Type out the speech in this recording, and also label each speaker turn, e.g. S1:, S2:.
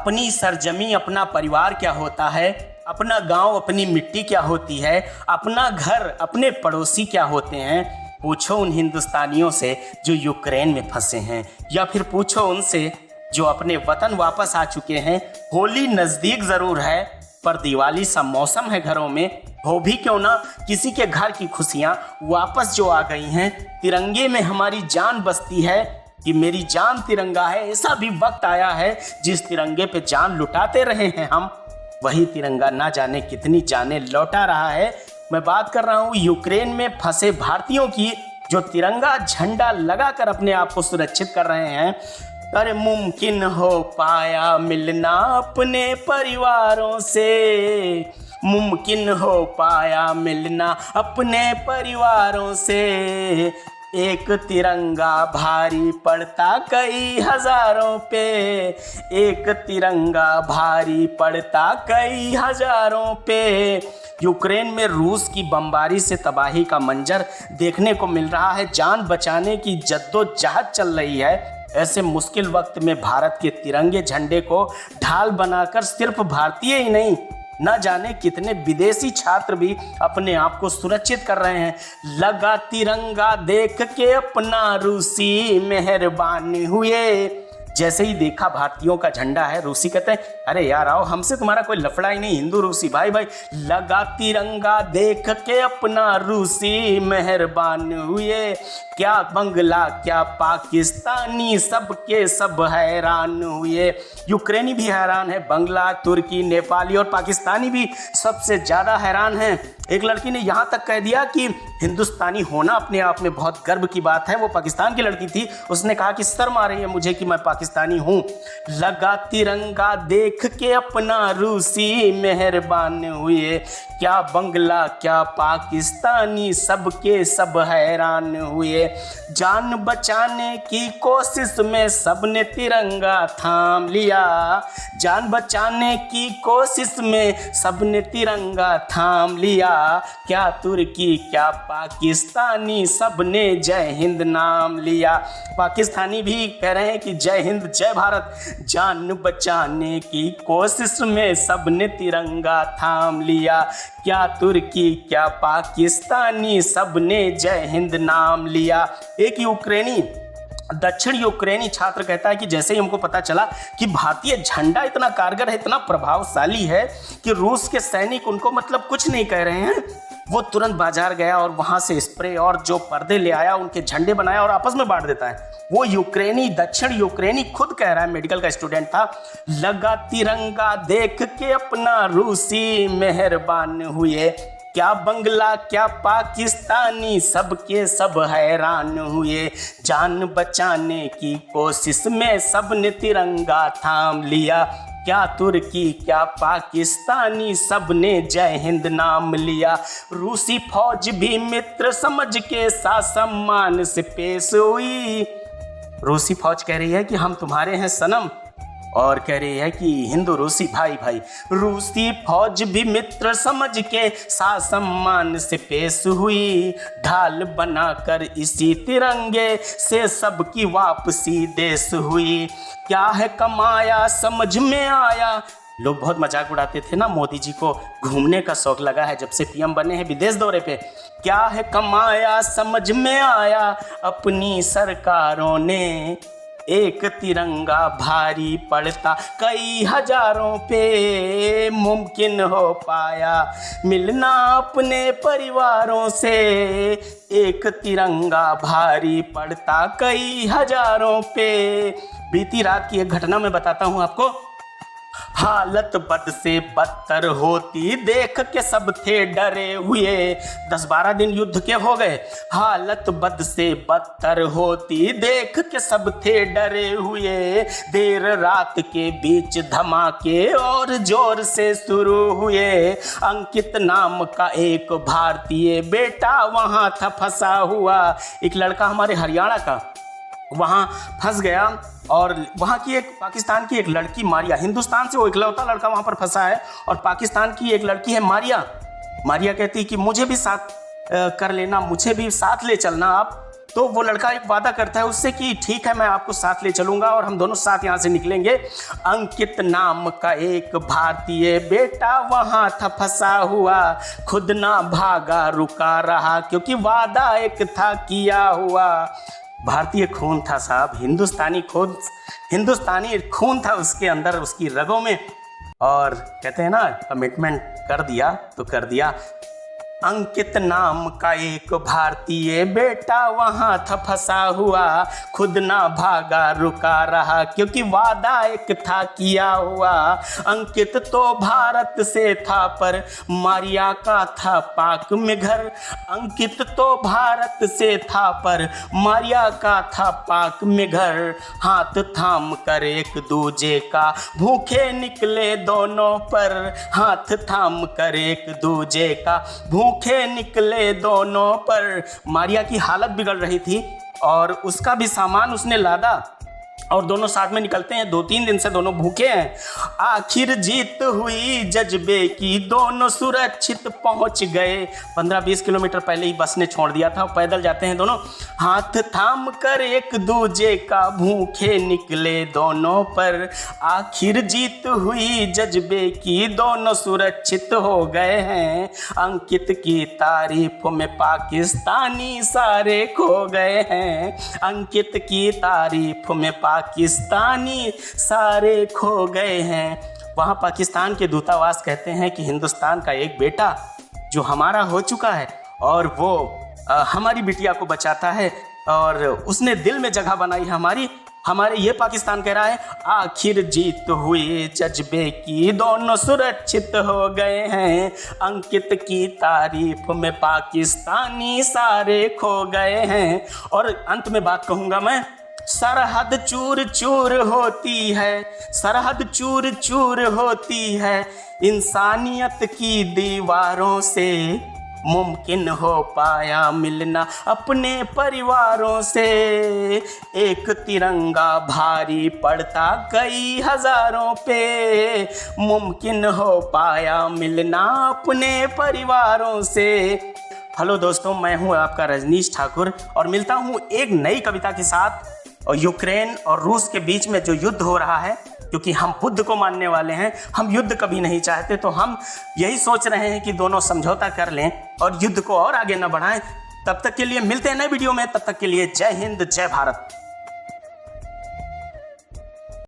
S1: अपनी सरजमी अपना परिवार क्या होता है, अपना गांव अपनी मिट्टी क्या होती है, अपना घर अपने पड़ोसी क्या होते हैं। पूछो उन हिंदुस्तानियों से जो यूक्रेन में फंसे हैं, या फिर पूछो उनसे जो अपने वतन वापस आ चुके हैं। होली नज़दीक ज़रूर है पर दिवाली सा मौसम है घरों में। हो भी क्यों ना किसी के घर की खुशियाँ वापस जो आ गई हैं। तिरंगे में हमारी जान बसती है कि मेरी जान तिरंगा है। ऐसा भी वक्त आया है जिस तिरंगे पे जान लुटाते रहे हैं हम, वही तिरंगा ना जाने कितनी जाने लौटा रहा है। मैं बात कर रहा हूँ यूक्रेन में फंसे भारतीयों की, जो तिरंगा झंडा लगाकर अपने आप को सुरक्षित कर रहे हैं। अरे मुमकिन हो पाया मिलना अपने परिवारों से, मुमकिन हो पाया मिलना अपने परिवारों से। एक तिरंगा भारी पड़ता कई हजारों पे, एक तिरंगा भारी पड़ता कई हजारों पे। यूक्रेन में रूस की बमबारी से तबाही का मंजर देखने को मिल रहा है। जान बचाने की जद्दोजहद चल रही है। ऐसे मुश्किल वक्त में भारत के तिरंगे झंडे को ढाल बनाकर सिर्फ भारतीय ही नहीं, न जाने कितने विदेशी छात्र भी अपने आप को सुरक्षित कर रहे हैं। लगा तिरंगा देख के अपना रूसी मेहरबान हुए। जैसे ही देखा भारतीयों का झंडा है, रूसी कहते हैं अरे यार आओ, हमसे तुम्हारा कोई लफड़ा ही नहीं, हिंदू रूसी भाई भाई। लगा तिरंगा देख के अपना रूसी मेहरबान हुए। क्या बंगला क्या पाकिस्तानी सबके सब हैरान हुए। यूक्रेनी भी हैरान है, बंगला तुर्की नेपाली और पाकिस्तानी भी सबसे ज़्यादा हैरान हैं। एक लड़की ने यहाँ तक कह दिया कि हिंदुस्तानी होना अपने आप में बहुत गर्व की बात है। वो पाकिस्तान की लड़की थी, उसने कहा कि शर्म आ रही है मुझे कि मैं पाकिस्तानी हूँ। लगा तिरंगा देख के अपना रूसी मेहरबान हुए। क्या बंगला क्या पाकिस्तानी सबके सब हैरान हुए। जान बचाने की कोशिश में सबने तिरंगा थाम लिया, जान बचाने की कोशिश में सबने तिरंगा थाम लिया। क्या तुर्की क्या पाकिस्तानी सबने जय हिंद नाम लिया। पाकिस्तानी भी कह रहे हैं कि जय हिंद जय भारत। जान बचाने की कोशिश में सबने तिरंगा थाम लिया। क्या तुर्की क्या पाकिस्तानी सबने जय हिंद नाम लिया। एक यूक्रेनी दक्षिण यूक्रेनी छात्र कहता है कि जैसे ही हमको पता चला कि भारतीय झंडा इतना कारगर है, इतना प्रभावशाली है कि रूस के सैनिक उनको मतलब कुछ नहीं कह रहे हैं, वो तुरंत बाजार गया और वहां से स्प्रे और जो पर्दे ले आया, उनके झंडे बनाया और आपस में बांट देता है। वो यूक्रेनी दक्षिण यूक्रेनी खुद कह रहा है, मेडिकल का स्टूडेंट था। लगा तिरंगा देख के अपना रूसी मेहरबान हुए। क्या बंगला क्या पाकिस्तानी सबके सब हैरान हुए। जान बचाने की कोशिश में सबने तिरंगा थाम लिया। क्या तुर्की क्या पाकिस्तानी सबने जय हिंद नाम लिया। रूसी फौज भी मित्र समझ के साथ सम्मान से पेश हुई। रूसी फौज कह रही है कि हम तुम्हारे हैं सनम, और कह रही है कि हिंदू रूसी भाई भाई। रूसी फौज भी मित्र समझ के साथ सम्मान से पेश हुई। ढाल बनाकर इसी तिरंगे से सबकी वापसी देश हुई। क्या है कमाया समझ में आया। लोग बहुत मजाक उड़ाते थे ना, मोदी जी को घूमने का शौक लगा है जब से पीएम बने हैं विदेश दौरे पे। क्या है कमाया समझ में आया अपनी सरकारों ने। एक तिरंगा भारी पड़ता कई हजारों पे, मुमकिन हो पाया मिलना अपने परिवारों से। एक तिरंगा भारी पड़ता कई हजारों पे। बीती रात की एक घटना मैं बताता हूँ आपको। हालत बद से बदतर होती देख के सब थे डरे हुए। 10-12 दिन युद्ध के हो गए। हालत बद से बदतर होती देख के सब थे डरे हुए। देर रात के बीच धमाके और जोर से शुरू हुए। अंकित नाम का एक भारतीय बेटा वहां था फंसा हुआ। एक लड़का हमारे हरियाणा का वहाँ फंस गया, और वहाँ की एक पाकिस्तान की एक लड़की मारिया, हिंदुस्तान से वो इकलौता लड़का वहाँ पर फंसा है, और पाकिस्तान की एक लड़की है मारिया। मारिया कहती कि मुझे भी साथ कर लेना, मुझे भी साथ ले चलना आप। तो वो लड़का एक वादा करता है उससे कि ठीक है मैं आपको साथ ले चलूंगा और हम दोनों साथ यहाँ से निकलेंगे। अंकित नाम का एक भारतीय बेटा वहाँ था फंसा हुआ, खुद ना भागा रुका रहा क्योंकि वादा एक था किया हुआ। भारतीय खून था साहब, हिंदुस्तानी खून था उसके अंदर, उसकी रगों में। और कहते हैं ना, कमिटमेंट कर दिया तो कर दिया। अंकित नाम का एक भारतीय बेटा वहाँ था फंसा हुआ, खुद ना भागा रुका रहा क्योंकि वादा एक था किया हुआ। अंकित तो भारत से था पर मारिया का था पाक में घर। अंकित तो भारत से था पर मारिया का था पाक में घर। हाथ थाम कर एक दूजे का भूखे निकले दोनों पर, हाथ थाम कर एक दूजे का भूखे निकले दोनों पर। मारिया की हालत बिगड़ रही थी और उसका भी सामान उसने लादा और दोनों साथ में निकलते हैं। 2-3 दिन से दोनों भूखे हैं। आखिर जीत हुई जज्बे की, दोनों सुरक्षित पहुंच गए। 15-20 किलोमीटर पहले ही बस ने छोड़ दिया था, पैदल जाते हैं दोनों। हाथ थाम कर एक दूजे का भूखे निकले दोनों पर। आखिर जीत हुई जज्बे की, दोनों सुरक्षित हो गए हैं। अंकित की तारीफ में पाकिस्तानी सारे खो गए हैं। अंकित की तारीफ में पाकिस्तानी सारे खो गए हैं। वहाँ पाकिस्तान के दूतावास कहते हैं कि हिंदुस्तान का एक बेटा जो हमारा हो चुका है और वो हमारी बिटिया को बचाता है और उसने दिल में जगह बनाई हमारे। ये पाकिस्तान कह रहा है आखिर जीत हुई जज्बे की, दोनों सुरक्षित हो गए हैं। अंकित की तारीफ में पाकिस्तानी सारे खो गए हैं। और अंत में बात कहूँगा मैं, सरहद चूर चूर होती है, सरहद चूर चूर होती है, इंसानियत की दीवारों से मुमकिन हो पाया मिलना अपने परिवारों से। एक तिरंगा भारी पड़ता कई हजारों पे, मुमकिन हो पाया मिलना अपने परिवारों से। हेलो दोस्तों, मैं हूं आपका रजनीश ठाकुर और मिलता हूं एक नई कविता के साथ। और यूक्रेन और रूस के बीच में जो युद्ध हो रहा है, क्योंकि हम बुद्ध को मानने वाले हैं, हम युद्ध कभी नहीं चाहते, तो हम यही सोच रहे हैं कि दोनों समझौता कर लें और युद्ध को और आगे न बढ़ाएं। तब तक के लिए मिलते हैं नए वीडियो में, तब तक के लिए जय हिंद जय भारत।